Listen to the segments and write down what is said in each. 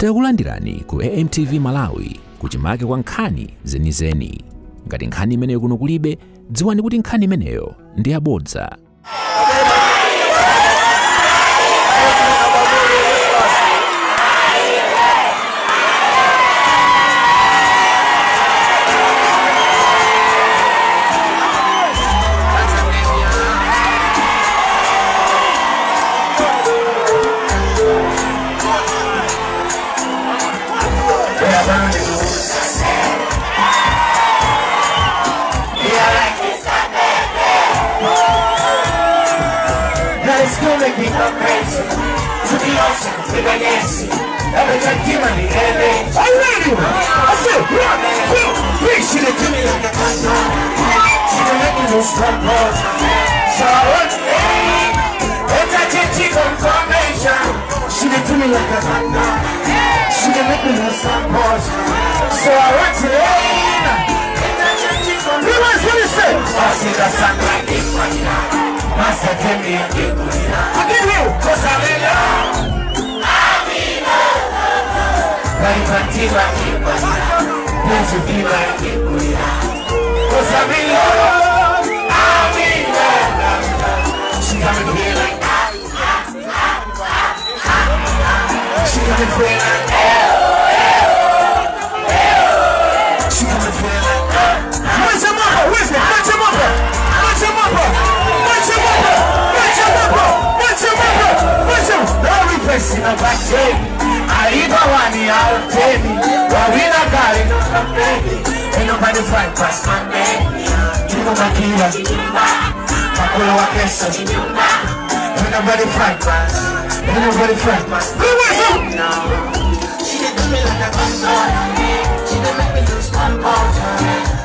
Takulandirani ku AMTV Malawi kuchimake kwa nkhani zenizeni. Ngati nkhani imeneyo kuno kulibe, dziwani kuti nkhani imeneyo ndi yabodza. It's gonna be no crazy. To be awesome, to be nasty. Every time demon the enemy. Are you ready? I said, 1, 2, 3. She done do me like a condom. She done make me lose control. So I want to confirmation. She done do me like a condom. She done make me lose control. So I want to realize what he said. I see the sun like this right now. Master tell me I give you, cause I'm in love. I'm in love. But you can't see my people. Please you be my people. Cause I'm in love. I'm in love. She got me feel like she got me feel like she got me feel like where's your mother? Where's it? Where's your mother? Where's your mother? Sina bateri, aiba wani au temi. Wawina gari no kampeni. Ain't nobody fight past my man. Tuko makila, makolo wa kesa. Ain't nobody fight past. Ain't nobody fight past. Who is it? No. She did do me like a console. She did make me lose composure.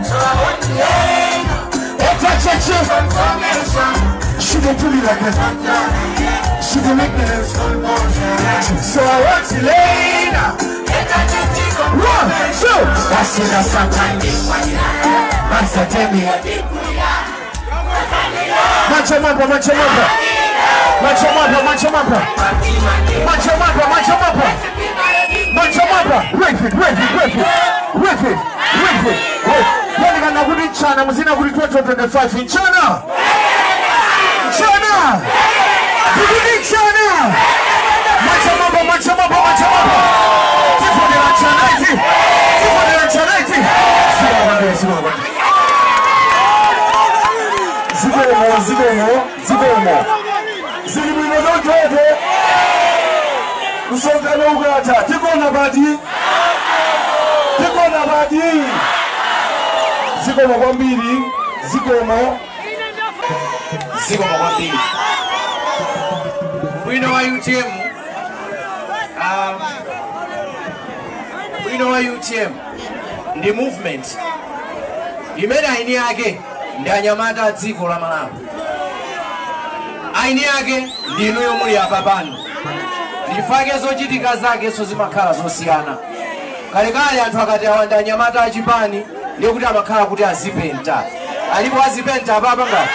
So I want to confirmation. She did do me like a console. She can make me lose confusion. So I want to lay now. 1, 2. I see the sometime. Master tell me. Macho mapa, macho mapa. Macho mapa, macho mapa. Macho mapa, macho mapa. Macho mapa. Wait it. Yoni kana kudi chana, mzina kudi 2025 in China. Chana! Macho mapa. Zigomo. Zilibino dojote. Kusonga lugata. Tikona badi. Zigomo kwa mbili. Zigomo kwa mbili. We know UTM, the movement. Imena aini yake ndi anyamata dziko la Malawi. Aini yake ndi inuyo muli apa pano. Ndifake zochitika zake zimakhala zosiyana. Kalekale anthu akati awanda anyamata achipani ndiye kuti amakhala kuti azipenta. Alipo azipenta apa ngati.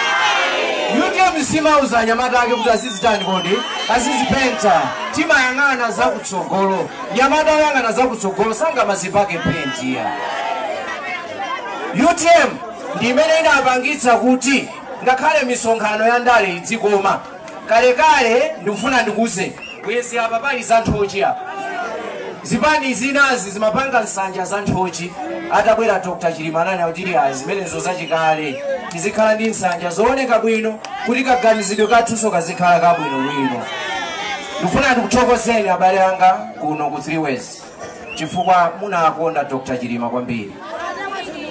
UTM simauza anyamata ake kuti azizitani kodi azizipenta. Tima yang'ana za kutsogolo. Nyamata yang'ana za kutsogolo sanga mazipake penti ya. UTM ndi imene inapangitsa kuti ngakhale misonkhano ya ndale idzikoma. Kalekale ndikufuna ndikuze kwezi apa pali za nthochi apa. Zipani zinazi zimapanga nsanja za nthochi. Atabwera Dr. Chilima nani autili zimenezo zachikale. Tizikhala ndi nsanja zooneka bwino kuti kaganizidwe kathuso kazikhala kabwino. Ndifuna ndikuthokozeni abale anga kuno ku 3 Ways. Chifukwa munakonda Dr. Chilima kwambiri.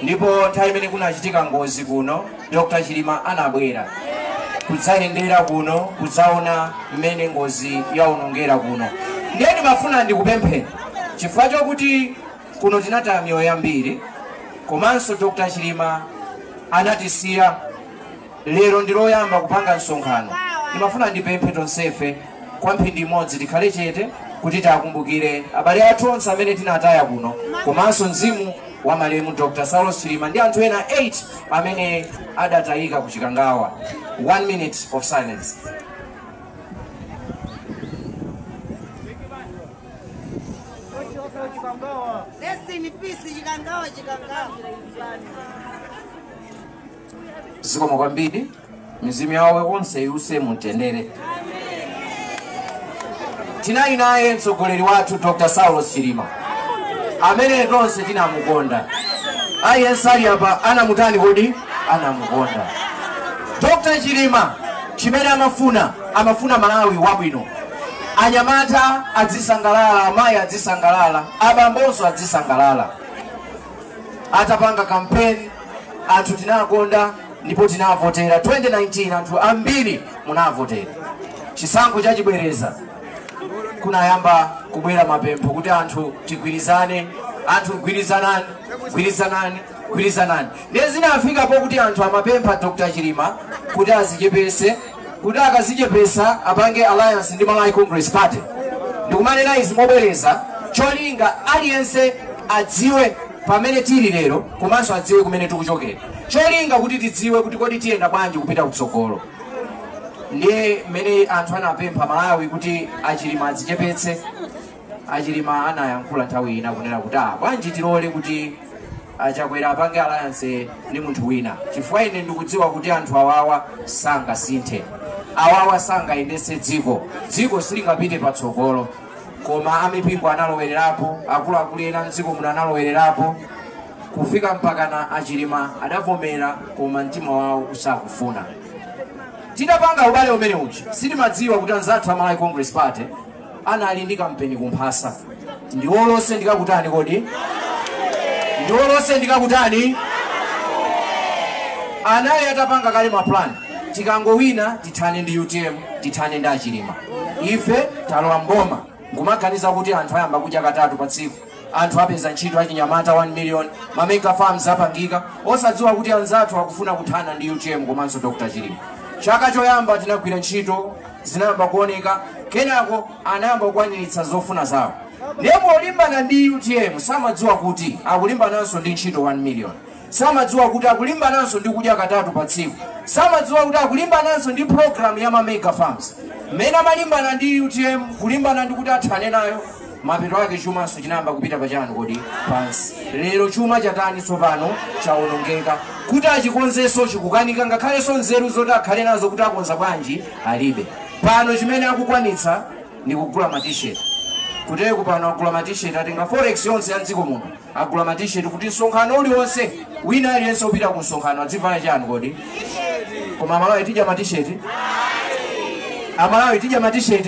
Ndipo nthawi imene kunachitika ngozi kuno, Dr. Chilima anabwera kudzayendera kuno, kudzaona mmene ngozi yaonongera kuno. Ndiye ndimafuna ndikupempheni chifukwa chokuti kuno tinataya miyoyo yambiri, komanso Dr. Chilima anatisiya. Lero ndiloyamba kupanga msonkhano. Ndimafuna ndipemphe tonsefe kwa mphindi imodzi tikhale chete kuti takumbukire abale athu onse amene tinataya kuno, komanso mzimu wa malemu Dr. Saulos Chilima ndi anthu ena 8 amene adatayika kuchikangawa. 1 minute of silence. Rest in peace Chikangawa. Zikomo kwambiri mizimu yawe onse yuse mutendere. Tinali naye mtsogoleri wathu Dr. Saulos Chilima amene tonse tinamukonda. Ayensali apa anamutani kodi anamukonda. Dr. Chilima chimene amafuna Malawi wabwino. Anyamata adzisangalala, amayi adzisangalala, abambonso adzisangalala. Atapanga campaign anthu tinakonda ndipo tinavotera 2019 anthu ambiri munavotera. Chisankho chachibwereza kunayamba kubwera mapempho kuti anthu tigwirizane, anthu gwirizanani. Ndezina afika po kuti anthu amapempha Dr. Chilima kuti azichepese, kuti akazichepesa apange alliance ndi Malawi Congress Party. Ndikumanena izi mobwereza cholinga aliyense adziwe pamene tili lero komanso adziwe kumene tikuchokera. Cholinga kuti tidziwe kuti kodi tiyenda bwanji kupita kutsogolo. Ndiye mmene anthu anapempha Malawi kuti Achilima azichepetse. Achilima anayankhula nthawi ina kunena kuti bwanji tilole kuti achakwera apange alliance ndi munthu wina. Chifukwa ine ndikudziwa kuti anthu awawa sangasinthe, awawa sangayendetse dziko silingapite patsogolo. Koma amipingo analowererapo, akuluakulu ena mdziko muno analowererapo, kufika mpaka na Achilima adavomera koma mtima wawo usakufuna. Tidapanga ubale umene uchi sitimadziwa kuti anzathu a Malawi Congress Party anali ndi kampeni kumphasa. Ndiwolose ndikakutani kodi? Ndiwolose ndikakutani? Anali atapanga kale maplan. Tikangowina tithane ndi UTM, tithane ndi Achilima. Ife talowa mboma ngumaganiza kuti anthu ayamba kudya katatu pa tsiku. Anthu apeza ntchito achinyamata 1 million, mamega farms apangika, osadziwa kuti anzathu akufuna kuthana ndi UTM komanso Dr. Chilima. Chaka choyamba tinagwira ntchito zinayamba kuoneka, kenako anayamba kukwaniritsa zofuna zawo. Ndipo olimbana ndi UTM samadziwa kuti akulimbananso ndi ntchito 1 million. Samadziwa kuti akulimbananso ndi kudya katatu pa tsiku. Samadziwa kuti akulimbananso ndi program ya mamega farms. Mmene amalimbana ndi UTM kulimbana ndi kuti athane nayo, mapeto ake chumanso chinayamba kupita pachanu kodi pansi. Lero chuma chatani tsopano chawonongeka. Kuti achikonzenso chikukanika ngakhalenso nzeru zoti akhale nazo kuti akonza bwanji alibe. Pano chimene akukwanitsa ndi kugula ma-t-shirt. Kuteko pano agula ma-t-shirt atenga forex yonse ya dziko muno. Agula ma-t-shirt kuti msonkhano uliwonse wina aliyense upita ku msonkhano adzivala chanu kodi. Koma Malawi tija ma-t-shirt. Amalawi tija ma-t-shirt.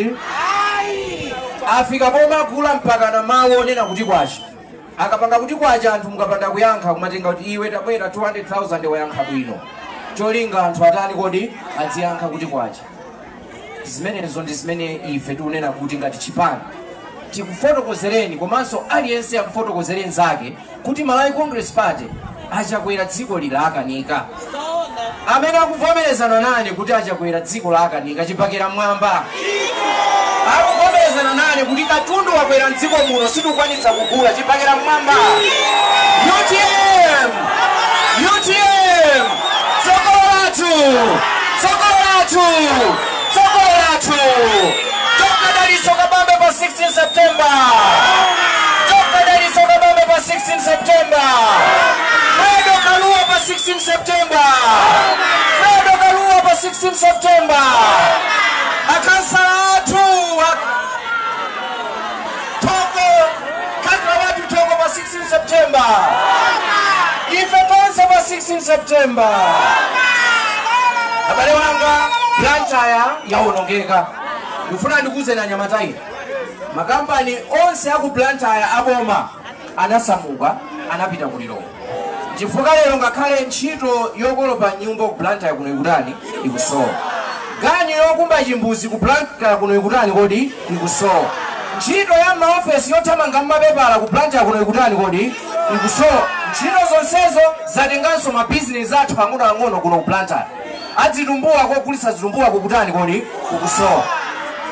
Afika poma kula mpaka na mawu onena kuti kwacha. Akapanga kuti kwacha anthu mukapanda kuyankha kumatenga kuti iwe tabwera 200,000 wayankha bwino. Cholinga anthu atani kodi adziyankha kuti kwacha. Zimenezo ndi zimene ife tunena kuti ngati chipani tikufotokozereni komanso aliyense akufotokozereni zake kuti Malawi Congress Party achakwera dziko lilakanika. Amene akuvomerezana nane kuti achakwera dziko lakanika chipakera mwamba. Akuvomerezana nane kuti katundu wakwera mdziko muno situkwanitsa kugula chipakera mwamba. UTM Sokolatu Dr. Daliso Kabambe pa 16 September. Dr. Daliso Kabambe pa 16 September. Fredo Kalua pa 16 September. Fredo Kalua pa 16 September. Akansala Togo Kadra watu Togo pa 16 September. Ife tonse pa 16 September. Abale wanga Blantyre yaonongeka. Ndifuna ndikuze na Nyamatayi. Makampani onse aku Blantyre aboma anasamuka anapita kuliro. Chifukwa lero ngakhale ntchito yokolopa nyumba ku Blantyre kuno ikutani ikusowa. Ganyu yokumba chimbuzi ku Blantyre kuno ikutani kodi ikusowa. Ntchito ya maofesi yothamanga mapepala ku Blantyre kuno ikutani kodi ikusowa. Ntchito zonsezo zatenganso mabizinesi athu ang'ono kuno ku Blantyre. Adzitumbuwa kogulitsa zitumbuwa kukutani kodi kukusowa.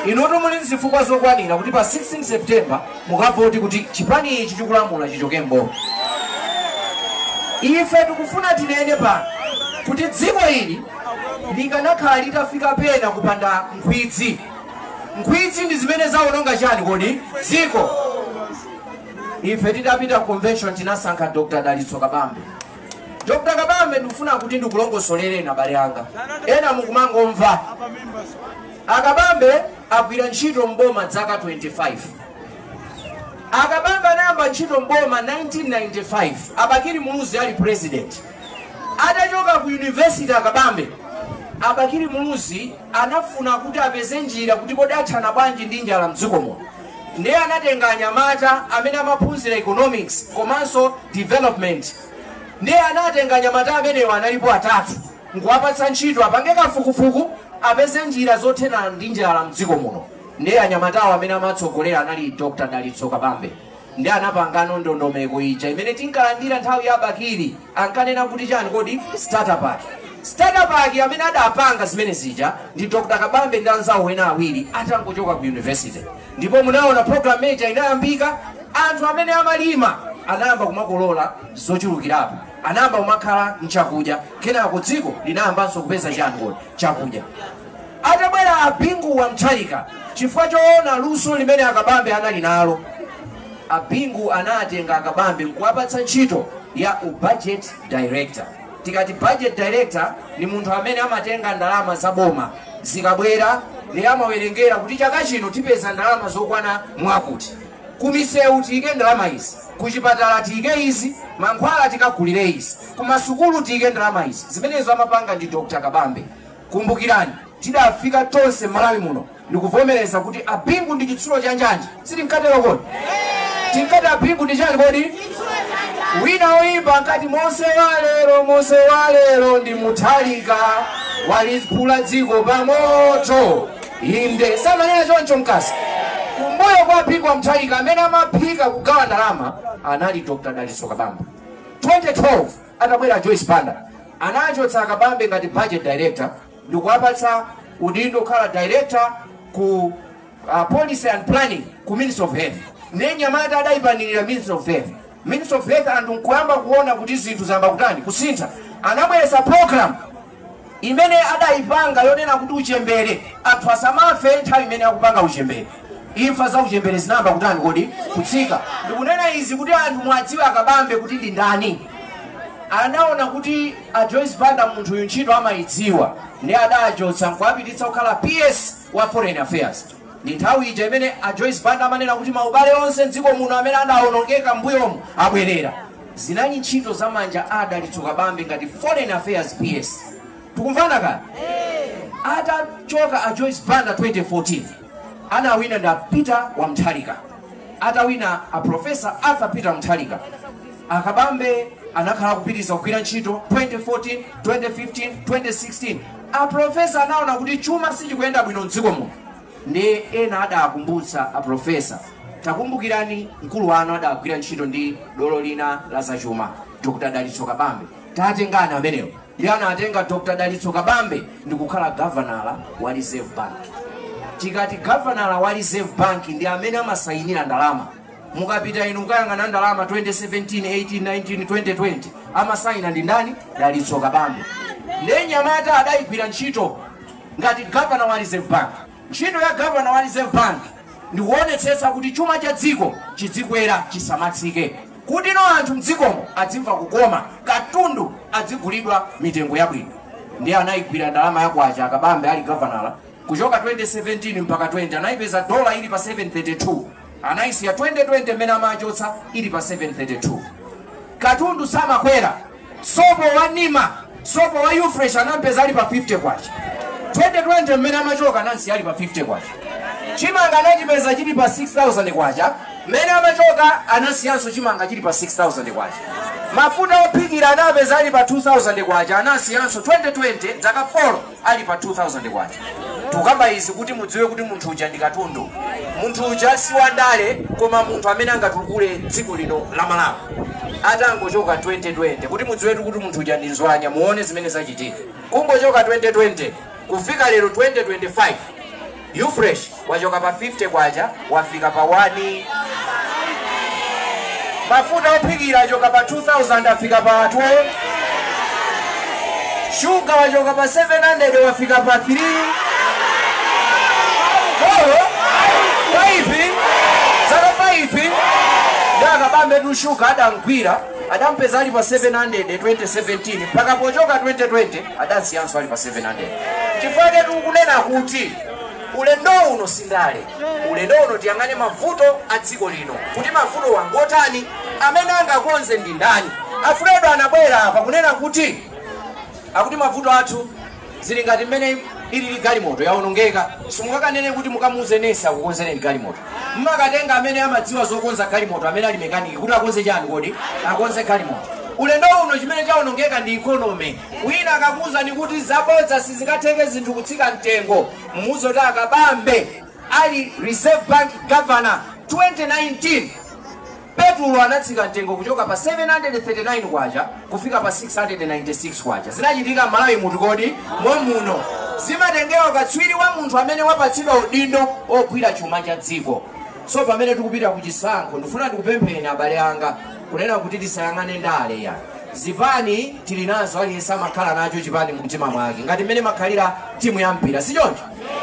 Inotu muli zifukwa zokwanira kuti pa 16 September mukavoti kuti chipani ichi chikulamula chichokembo. Ife tikufuna tinene pano kuti dziko hili likanakhala litafika pena kupanda nkhwidzi. Nkhwidzi ndi zimene zawononga chani kodi dziko. ife tidapita convention tinasankha Dr. Dalitso Kabambe. Dr. Kabambe ndifuna kuti ndikulongosolere na bale yanga. Ena mukumangomva. Akabambe agwira ntchito mboma zaka 25. Akabambe anayamba ntchito mboma 1995. Abakiri Muluzi ali president. Atachoka ku university Akabambe. Abakiri Muluzi anafuna kuti apeze njira kuti kodi athana bwanji ndi njala mdzikomo. Ndiye anatenga anyamata amene amaphunzira economics komanso development. Ndiye anatenga anyamata amenewo analipo atatu. Nkuwapatsa ntchito apange kafukufuku apeze njira zothana ndi njala mdziko muno. Ndiye anyamatawo amene amatsogolera anali Dr. Dalitso Kabambe. Ndiye anapanga ndondomeko ija imene tinkalandira nthawi ya Bakiri ankanena kuti chani kodi starter pack. Starter pack amene adapanga zimene zija ndi Dr. Kabambe ndi anzawo ena awiri atangochoka ku university. Ndipo munaona program major inayambika, anthu amene amalima anayamba kumakolola zochulukirapo. Anayamba kumakhala nchakudya, kenako dziko linayambanso kupeza chakudya. Atabwera Abingu wa Mtalika, chifukwa choona luso limene Akabambe anali nalo, Abingu anatenga Akabambe nkuwapatsa ntchito ya budget director. Tikati budget director ni munthu amene amatenga ndalama za boma zikabwera ndi amawerengera kuti chaka chino tipeza ndalama zokwana mwakuti. Kumisewu tiyike ndalama izi, kuchipatala tiyike izi, mankhwala tikagulire izi, kumasukulu tiyike ndalama izi. Zimenezo amapanga ndi Dr. Kabambe. Kumbukirani, tidafika tonse Malawi muno ndikuvomereza kuti Abingu ndi chitsulo cha njanje. Siti mkatero kodi? Tinkati Abingu ndi chani kodi? Wina oimba nkati Mose walero ndi Muthalika waliphula dziko pamoto. Inde samanena choncho mkasi. Kumbuyo kwa Abingu wa Mtalika amene amaphika kugawa ndalama anali Dr. Dalitso Kabambe. 2012 atabwera Joyce Banda anachotsa Kabambe ngati budget director ndikuwapatsa udindo khala director ku policy and planning ku Ministry of Health. Nenyamata adayipanirira Ministry of Health. Ministry of Health anthu nkuyamba kuona kuti zinthu zamba kutani kusintha. Anabweresa program imene adayipanga yonena kuti uchembere anthu asamafe nthawi imene akupanga uchembere. Imfa za uchembere zinamba kutani kodi kutsika. Ndikunena izi kuti anthu mwadziwe Akabambe kuti ndi ndani. Anaona kuti Joyce Banda munthu uyu ntchito amayidziwa, ndi adachotsa nkuwapititsa kukhala PS wa Foreign Affairs. Ndi nthawi ija imene Joyce Banda amanena kuti maubale onse mdziko muno amene adawonongeka mbuyomu abwerera. Zinali ntchito za manja a Dalitso Kabambe ngati Foreign Affairs PS. Tukumvana kani? Atachoka Joyce Banda 2014 anawina nda Peter wa Mtalika. Atawina Professor Arthur Peter Mtalika. Akabambe anakhala kupitiriza kugwira ntchito 2014, 2015, 2016. Professor anaona kuti chuma sichikuyenda bwino mdziko muno. Ndi ena adakumbutsa Professor. Takumbukirani mkulu wanu adagwira ntchito ndi dolo lina la zachuma Dr. Dalitso Kabambe. Tatengana amenewo. Ndiye anatenga Dr. Dalitso Kabambe ndikukhala governor wa Reserve Bank. Tikati governor wa Reserve Bank ndi amene amasayinira ndalama. Mukapita inu mukayang'ana ndalama 2017, 18, 19, 2020 amasayina ndi ndani? Dalitso Kabambe. Ndiye nyamata adayigwira ntchito ngati governor wa Reserve Bank. Ntchito ya governor wa Reserve Bank ndikuonetsetsa kuti chuma cha dziko chidzikwera chisamatsike. Kuti no anthu mdzikomo adzimva kukoma, katundu adzigulidwa mitengo yabwino. Ndiye anayigwira ndalama yakwacha Kabambe ali governor. Kuchoka 2017 mpaka 20 anayipeza dola ili pa 732. Anaisiya 2020 mena machotsa ili pa 732. Katundu samakwera. Sopo wa Nima, sopo wa Ufresh anampeza ali pa 50 kwacha. 2020 mena machoka nansi ali pa 50 kwacha. Chimanga anachipeza chili pa 6000 kwacha. Mena machoka anasiyanso chimanga chili pa 6000 kwacha. Mafuta ophikira anapeza ali pa 2000 kwacha. Anasiyanso 2020 zaka 4 ali pa 2000 kwacha. Tukamba izi kuti mudziwe kuti munthu uja ndi katundu. Munthu uja si wandale koma munthu amene angatukule dziko lino la Malawi. Atangochoka 2020 kuti mudziwe kuti munthu uja ndi nzwanya muone zimene zachitika. Kungochoka 2020 kufika lero 2025 Ufresh wachoka pa 50 kwacha wafika pa 1. Mafuta ophikira achoka pa 2000 afika pa 12. Sugar wachoka pa 700 wafika pa 3. Zaka 5 daga Kabambe tushuka adamkwira adampeza ali pa 700 2017 mpaka pochoka 2020 adansiyanso ali pa 700. Chifukwa tukunena kuti ulendo uno sindale, ulendo uno tiyangane mavuto a dziko lino kuti mavuto wangotani amene angakonze ndi ndani. Alfredo anabwera apa kunena kuti akuti mavuto athu zili ngati mmene ili galimoto yaonongeka. Simungakanene kuti mukamuze nesa kukonzereni galimoto. Mmakatenga amene amadziwa zokonza galimoto amene ali mekaniki kuti akonze chani kodi akonze galimoto. Ulendo uno chimene chaonongeka ndi economy. Wina akakuza ni kuti zabodza sizingatheke zinthu kutsika mtengo. Mumuzo ta Kabambe ali Reserve Bank Governor 2019 petrol anatsika mtengo kuchoka pa 739 kwacha kufika pa 696 kwacha. Zinachitika Malawi mutu kodi muno. Zimatengewa katswiri wa munthu amene wapatsidwa udindo ogwira chuma cha dziko. So pamene tikupita kuchisankho ndifuna ndikupempheni abale anga kunena kuti tisayangane ndale ya zipani tili nazo aliyense amakhala nacho chipani mumtima mwake ngati mmene makhalira timu ya mpira si choncho.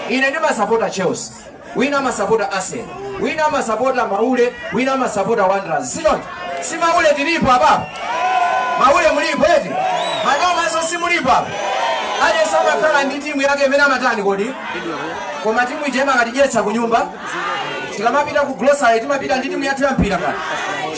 Ine ndimasapota Chelsea, wina amasapota Arsenal, wina amasapota Maule, wina amasapota Wanderers si choncho. Si Maule tilipo apa? Maule mulipo eti? Madoma so si mulipo apa? Aliyense amakhala ndi timu yake imene amatani kodi? Koma timu ijema katijetsa ku nyumba. Tikamapita ku grocery timapita ndi timu yathu ya mpira kale.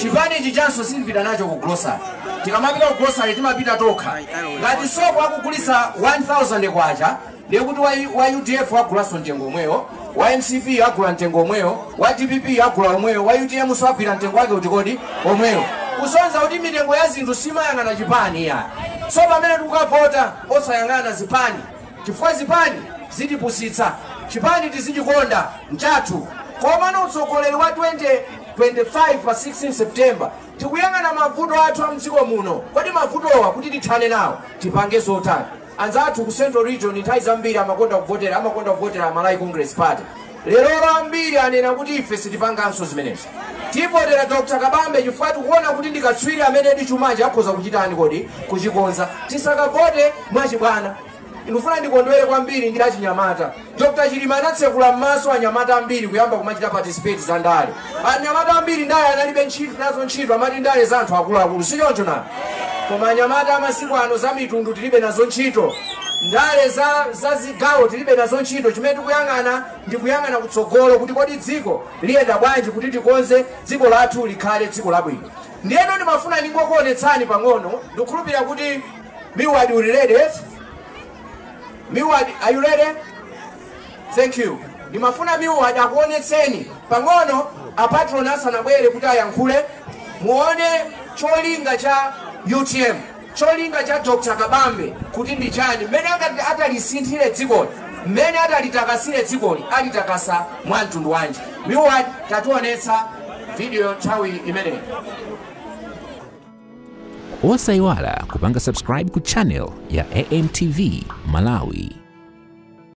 Chipani ichi chanso sipita nacho ku grocery. Tikamapita ku grocery timapita tokha. Ngati sopo akugulisa 1000 kwacha, ndiye kuti wa UDF agula mtengo omweyo, wa MCP agula mtengo omweyo, wa DPP agula omweyo, wa UTM so agula mtengo wake utikodi omweyo. Kusonza kuti mitengo ya zinthu simayang'ana chipani ya. So pamene tikukavota osayang'ana zipani. Chifukwa zipani zitipusitsa. Chipani tizichikonda mchathu. Koma no utsogoleri wa 2025 pa 16 September tikuyang'ana mavuto athu a mdziko muno. Kodi mavutowa kuti tithane nawo tipange zotani. Anzathu ku Central Region nthawi zambiri amakonda kuvotera Malawi Congress Party. Lero ambiri anena kuti ife sitipanganso zimenezi. Tivotera Dr. Kabambe chifukwa tikuona kuti ndikatswiri amene ndi chumachi akhoza kuchitani kodi kuchikonza. Tisakavote mwachibwana. Ndifuna ndikondwere kwambiri ndi achinyamata. Dr. Chilima anatsekula m'maso anyamata ambiri kuyamba kumachita participate za ndale. Anyamata ambiri ndale analibe ntchito nazo ntchito amati ndale za anthu akuluakulu si choncho na. Koma anyamata amasiku ano za mitundu tilibe nazo ntchito. Ndale za zigawo tilibe nazo ntchito. Chimene tikuyang'ana ndi kuyang'ana kutsogolo kuti kodi dziko liyenda bwanji kuti tikonze dziko lathu likhale dziko labwino. Ndiyeno ndimafuna ndingokuonetsani pang'ono ndikukhulupirira kuti Millward uli ready. Millward, are you ready? Thank you. Ndimafuna Millward akuonetseni pang'ono apatron asanabwere kuti ayankhule muone cholinga cha UTM, cholinga cha Dr. Kabambe kuti ndi chani mmene atalisinthire dzikoli, mmene atalitakasire dzikoli, alitakasa mwa mtundu wanji. Millward tatuonetsa video nthawi imeneyi. Osayiwala kupanga subscribe ku channel ya AMTV Malawi.